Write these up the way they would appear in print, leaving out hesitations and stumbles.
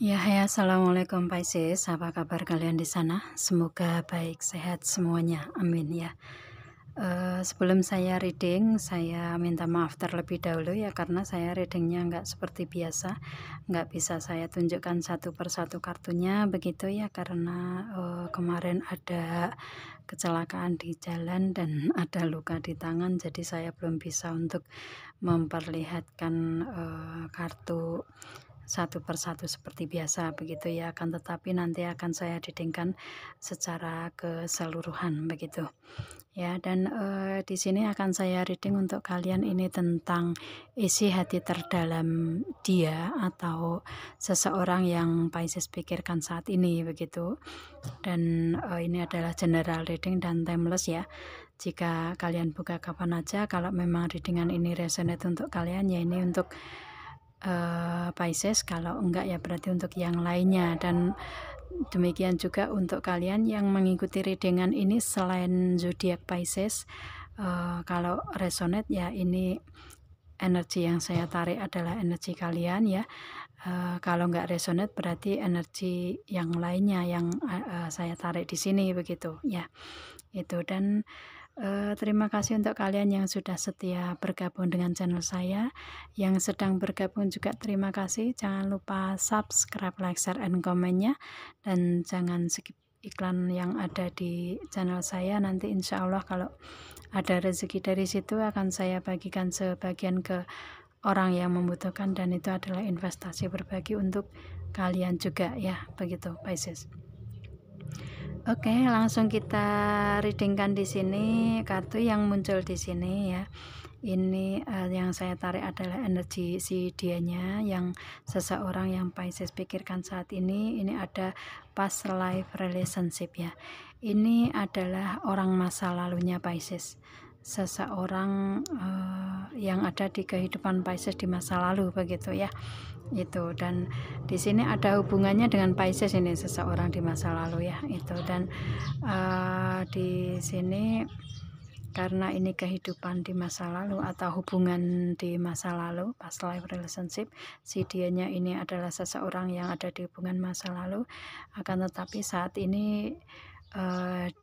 Ya, hai, assalamualaikum Pisces. Apa kabar kalian di sana? Semoga baik, sehat semuanya. Amin ya. Sebelum saya reading, saya minta maaf terlebih dahulu ya karena saya readingnya nggak seperti biasa, nggak bisa saya tunjukkan satu persatu kartunya begitu ya karena kemarin ada kecelakaan di jalan dan ada luka di tangan, jadi saya belum bisa untuk memperlihatkan kartu satu persatu seperti biasa begitu ya, akan tetapi nanti akan saya readingkan secara keseluruhan begitu ya. Dan di sini akan saya reading untuk kalian ini tentang isi hati terdalam dia atau seseorang yang Pisces pikirkan saat ini begitu. Dan ini adalah general reading dan timeless ya, jika kalian buka kapan aja. Kalau memang readingan ini resonate untuk kalian ya ini untuk Pisces, kalau enggak ya berarti untuk yang lainnya. Dan demikian juga untuk kalian yang mengikuti readingan ini selain zodiak Pisces, kalau resonate ya ini energi yang saya tarik adalah energi kalian ya. Kalau nggak resonate berarti energi yang lainnya yang saya tarik di sini begitu ya. Itu. Dan terima kasih untuk kalian yang sudah setia bergabung dengan channel saya. Yang sedang bergabung juga terima kasih. Jangan lupa subscribe, like, share, and komennya. Dan jangan skip iklan yang ada di channel saya. Nanti insya Allah kalau ada rezeki dari situ akan saya bagikan sebagian ke orang yang membutuhkan. Dan itu adalah investasi berbagi untuk kalian juga ya. Begitu Pisces. Oke, langsung kita readingkan di sini kartu yang muncul di sini ya. Ini yang saya tarik adalah energi si dianya, yang seseorang yang Pisces pikirkan saat ini. Ini ada past life relationship ya. Ini adalah orang masa lalunya Pisces. Seseorang yang ada di kehidupan Pisces di masa lalu begitu ya. Itu. Dan di sini ada hubungannya dengan Pisces, ini seseorang di masa lalu ya itu. Dan di sini karena ini kehidupan di masa lalu atau hubungan di masa lalu, past life relationship, si dianya ini adalah seseorang yang ada di hubungan masa lalu. Akan tetapi saat ini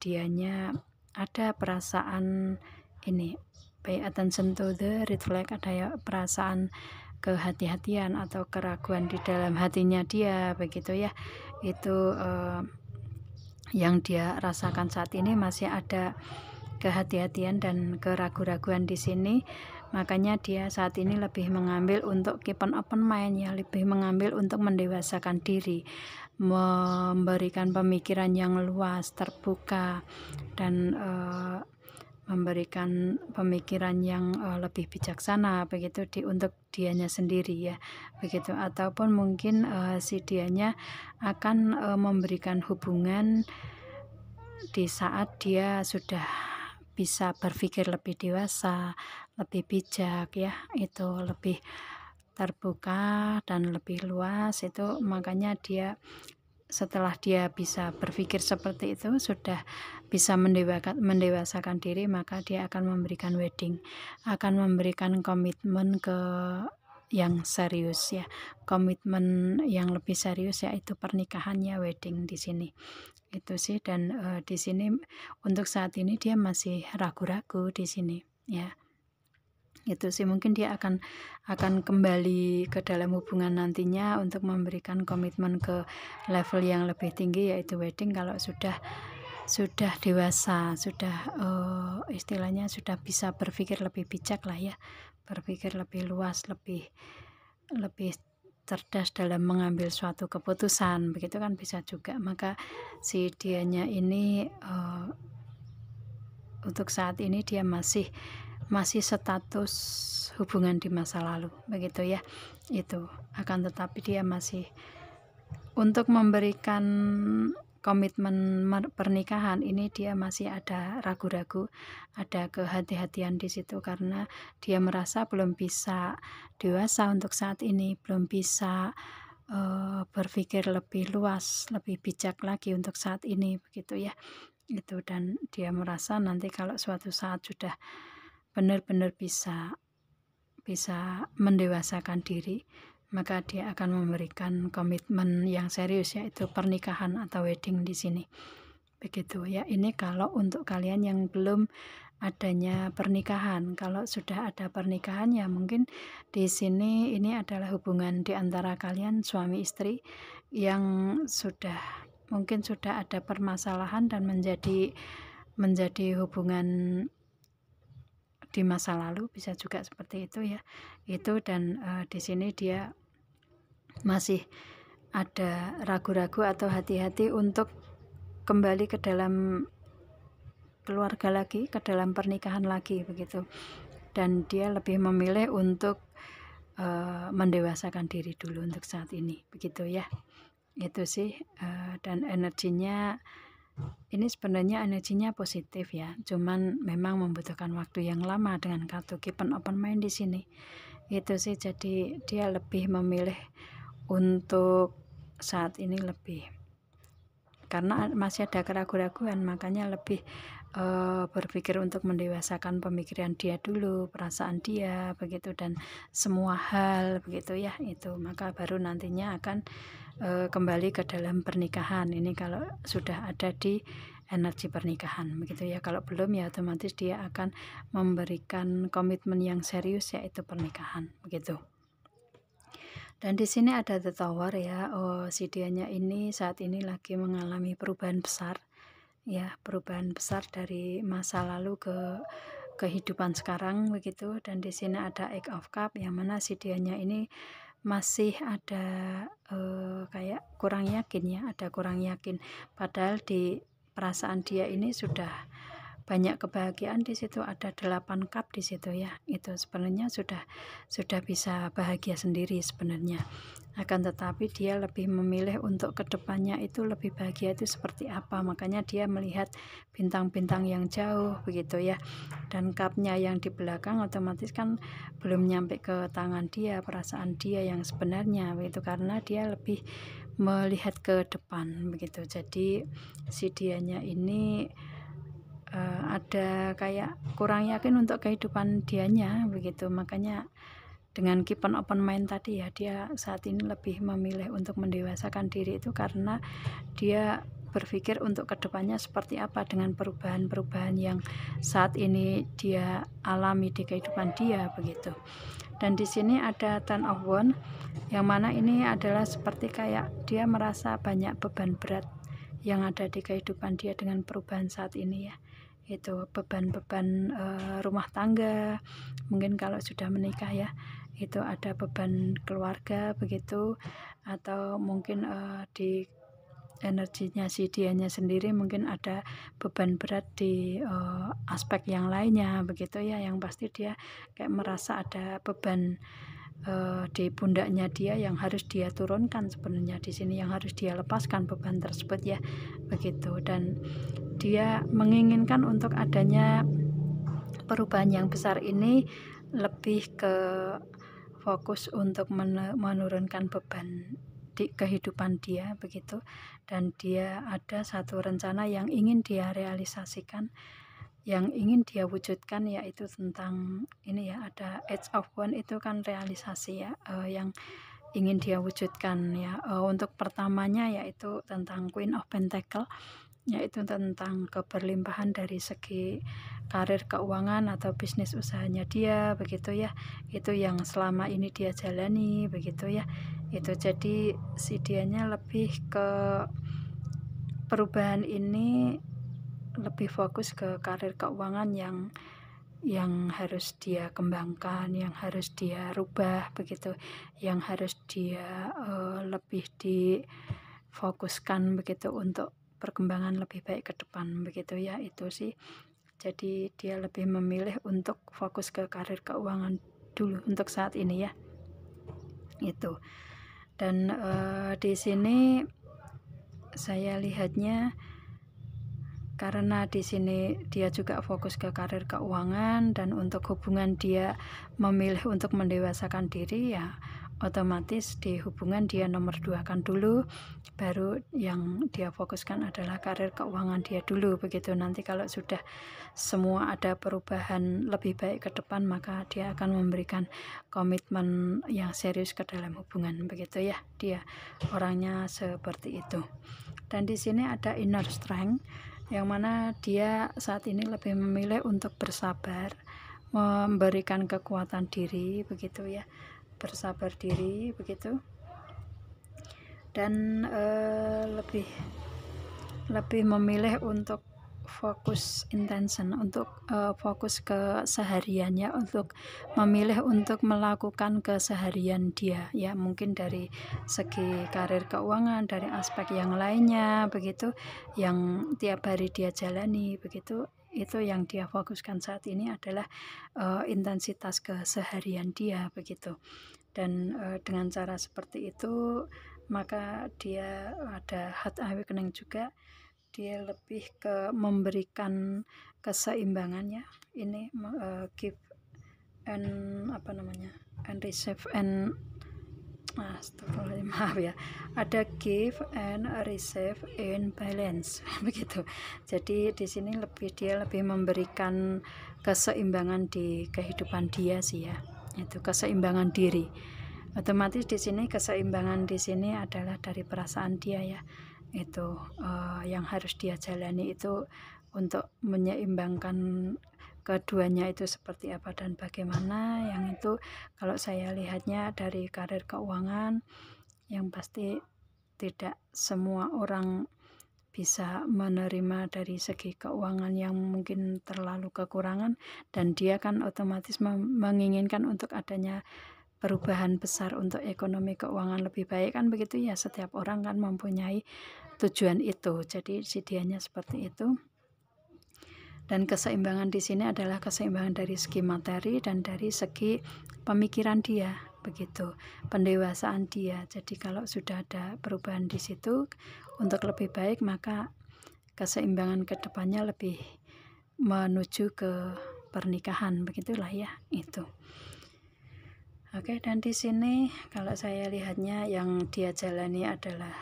dianya ada perasaan ini, pay attention to the red flag, ada ya perasaan kehati-hatian atau keraguan di dalam hatinya dia begitu ya. Itu yang dia rasakan saat ini, masih ada kehati-hatian dan keraguan-raguan di sini. Makanya dia saat ini lebih mengambil untuk keep on open mind ya, lebih mengambil untuk mendewasakan diri, memberikan pemikiran yang luas, terbuka, dan memberikan pemikiran yang lebih bijaksana begitu untuk dianya sendiri ya begitu. Ataupun mungkin si dianya akan memberikan hubungan di saat dia sudah bisa berpikir lebih dewasa, lebih bijak ya, itu lebih terbuka dan lebih luas itu. Makanya dia setelah dia bisa berpikir seperti itu, sudah bisa mendewasakan diri, maka dia akan memberikan wedding, akan memberikan komitmen ke yang serius ya, komitmen yang lebih serius yaitu pernikahannya, wedding di sini itu sih. Dan di sini untuk saat ini dia masih ragu-ragu di sini ya. Itu sih, mungkin dia akan kembali ke dalam hubungan nantinya untuk memberikan komitmen ke level yang lebih tinggi yaitu wedding kalau sudah dewasa, sudah istilahnya sudah bisa berpikir lebih bijak lah ya, berpikir lebih luas, lebih cerdas dalam mengambil suatu keputusan begitu kan, bisa juga. Maka si dianya ini untuk saat ini dia masih status hubungan di masa lalu begitu ya. Itu akan tetapi dia masih untuk memberikan komitmen pernikahan ini, dia masih ada ragu-ragu, ada kehati-hatian di situ karena dia merasa belum bisa dewasa untuk saat ini, belum bisa berpikir lebih luas, lebih bijak lagi untuk saat ini begitu ya. Itu. Dan dia merasa nanti kalau suatu saat sudah benar-benar bisa mendewasakan diri, maka dia akan memberikan komitmen yang serius, yaitu pernikahan atau wedding di sini. Begitu ya. Ini kalau untuk kalian yang belum adanya pernikahan. Kalau sudah ada pernikahan ya mungkin di sini ini adalah hubungan di antara kalian suami istri yang mungkin sudah ada permasalahan dan menjadi hubungan di masa lalu, bisa juga seperti itu ya. Itu dan di sini dia masih ada ragu-ragu atau hati-hati untuk kembali ke dalam keluarga lagi, ke dalam pernikahan lagi begitu. Dan dia lebih memilih untuk mendewasakan diri dulu untuk saat ini, begitu ya. Itu sih, dan energinya ini sebenarnya energinya positif ya, cuman memang membutuhkan waktu yang lama dengan kartu keep an open mind di sini. Itu sih, jadi dia lebih memilih untuk saat ini lebih, karena masih ada keraguan-raguan, makanya lebih berpikir untuk mendewasakan pemikiran dia dulu, perasaan dia begitu, dan semua hal begitu ya. Itu maka baru nantinya akan kembali ke dalam pernikahan. Ini kalau sudah ada di energi pernikahan begitu ya. Kalau belum ya otomatis dia akan memberikan komitmen yang serius, yaitu pernikahan begitu. Dan di sini ada The Tower ya. Si dianya ini saat ini lagi mengalami perubahan besar ya, perubahan besar dari masa lalu ke kehidupan sekarang begitu. Dan di sini ada Eight of Cups, yang mana si dianya ini masih ada kayak kurang yakin ya, ada kurang yakin, padahal di perasaan dia ini sudah banyak kebahagiaan di situ, ada 8 cup di situ ya. Itu sebenarnya sudah bisa bahagia sendiri sebenarnya. Akan tetapi dia lebih memilih untuk kedepannya itu lebih bahagia itu seperti apa, makanya dia melihat bintang-bintang yang jauh begitu ya. Dan cupnya yang di belakang otomatis kan belum nyampe ke tangan dia, perasaan dia yang sebenarnya begitu, karena dia lebih melihat ke depan begitu. Jadi si dianya ini ada kayak kurang yakin untuk kehidupan dianya begitu, makanya dengan keep an open mind tadi ya, dia saat ini lebih memilih untuk mendewasakan diri itu karena dia berpikir untuk kedepannya seperti apa dengan perubahan-perubahan yang saat ini dia alami di kehidupan dia begitu. Dan di sini ada Ten of Wands, yang mana ini adalah seperti kayak dia merasa banyak beban berat yang ada di kehidupan dia dengan perubahan saat ini ya. Itu beban-beban rumah tangga, mungkin kalau sudah menikah ya, itu ada beban keluarga begitu, atau mungkin di energinya si dianya sendiri mungkin ada beban berat di aspek yang lainnya begitu ya. Yang pasti dia kayak merasa ada beban di pundaknya dia yang harus dia turunkan sebenarnya di sini, yang harus dia lepaskan beban tersebut ya begitu. Dan dia menginginkan untuk adanya perubahan yang besar ini lebih ke fokus untuk menurunkan beban di kehidupan dia begitu. Dan dia ada satu rencana yang ingin dia realisasikan, yang ingin dia wujudkan, yaitu tentang ini ya, ada Eight of Wands itu kan realisasi ya, yang ingin dia wujudkan ya. Untuk pertamanya yaitu tentang Queen of Pentacles, yaitu tentang keberlimpahan dari segi karir, keuangan atau bisnis usahanya dia begitu ya. Itu yang selama ini dia jalani begitu ya. Itu jadi si dianya lebih ke perubahan ini lebih fokus ke karir, keuangan yang harus dia kembangkan, yang harus dia rubah begitu, yang harus dia lebih difokuskan begitu untuk perkembangan lebih baik ke depan begitu ya. Itu sih, jadi dia lebih memilih untuk fokus ke karir, keuangan dulu untuk saat ini ya. Itu. Dan di sini saya lihatnya karena di sini dia juga fokus ke karir, keuangan, dan untuk hubungan dia memilih untuk mendewasakan diri ya. otomatis di hubungan dia nomor 2 kan dulu, baru yang dia fokuskan adalah karir keuangan dia dulu begitu. Nanti kalau sudah semua ada perubahan lebih baik ke depan, maka dia akan memberikan komitmen yang serius ke dalam hubungan begitu ya. Dia orangnya seperti itu. Dan di sini ada inner strength, yang mana dia saat ini lebih memilih untuk bersabar, memberikan kekuatan diri begitu ya, bersabar diri begitu, dan lebih memilih untuk fokus intention, untuk fokus ke sehariannya, untuk memilih untuk melakukan keseharian dia ya, mungkin dari segi karir keuangan, dari aspek yang lainnya begitu, yang tiap hari dia jalani begitu. Itu yang dia fokuskan saat ini adalah intensitas keseharian dia begitu. Dan dengan cara seperti itu, maka dia ada heart awakening juga. Dia lebih ke memberikan keseimbangannya. Ini give and and receive and maaf ya, ada give and receive in balance begitu. Jadi di sini dia lebih memberikan keseimbangan di kehidupan dia sih ya, itu keseimbangan diri. Otomatis di sini keseimbangan di sini adalah dari perasaan dia ya, itu yang harus dia jalani itu untuk menyeimbangkan keduanya itu seperti apa dan bagaimana. Yang itu kalau saya lihatnya dari karir keuangan, yang pasti tidak semua orang bisa menerima dari segi keuangan yang mungkin terlalu kekurangan, dan dia kan otomatis menginginkan untuk adanya perubahan besar untuk ekonomi keuangan lebih baik kan begitu ya. Setiap orang kan mempunyai tujuan itu, jadi dianya seperti itu. Dan keseimbangan di sini adalah keseimbangan dari segi materi dan dari segi pemikiran dia begitu, pendewasaan dia. Jadi kalau sudah ada perubahan di situ untuk lebih baik, maka keseimbangan kedepannya lebih menuju ke pernikahan begitulah ya itu. Oke, dan di sini kalau saya lihatnya yang dia jalani adalah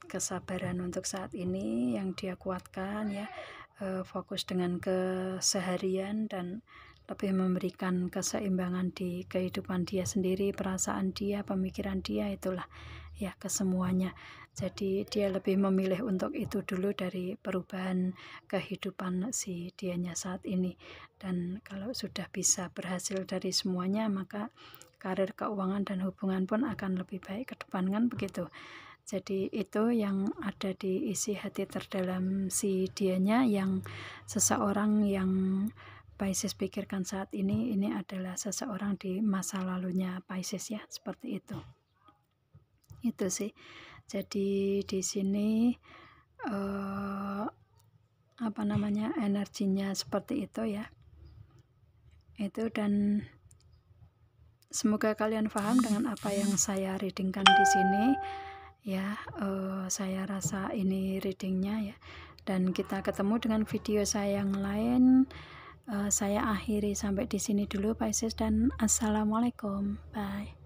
kesabaran untuk saat ini yang dia kuatkan ya, fokus dengan keseharian dan lebih memberikan keseimbangan di kehidupan dia sendiri, perasaan dia, pemikiran dia, itulah ya kesemuanya. Jadi dia lebih memilih untuk itu dulu dari perubahan kehidupan si dianya saat ini. Dan kalau sudah bisa berhasil dari semuanya, maka karir keuangan dan hubungan pun akan lebih baik ke depan kan begitu. Jadi itu yang ada di isi hati terdalam si dianya, yang seseorang yang Pisces pikirkan saat ini adalah seseorang di masa lalunya Pisces ya, seperti itu. Itu sih. Jadi di sini energinya seperti itu ya. Itu, dan semoga kalian paham dengan apa yang saya readingkan di sini. Ya, saya rasa ini readingnya ya, dan kita ketemu dengan video saya yang lain. Saya akhiri sampai di sini dulu Pisces, dan assalamualaikum, bye.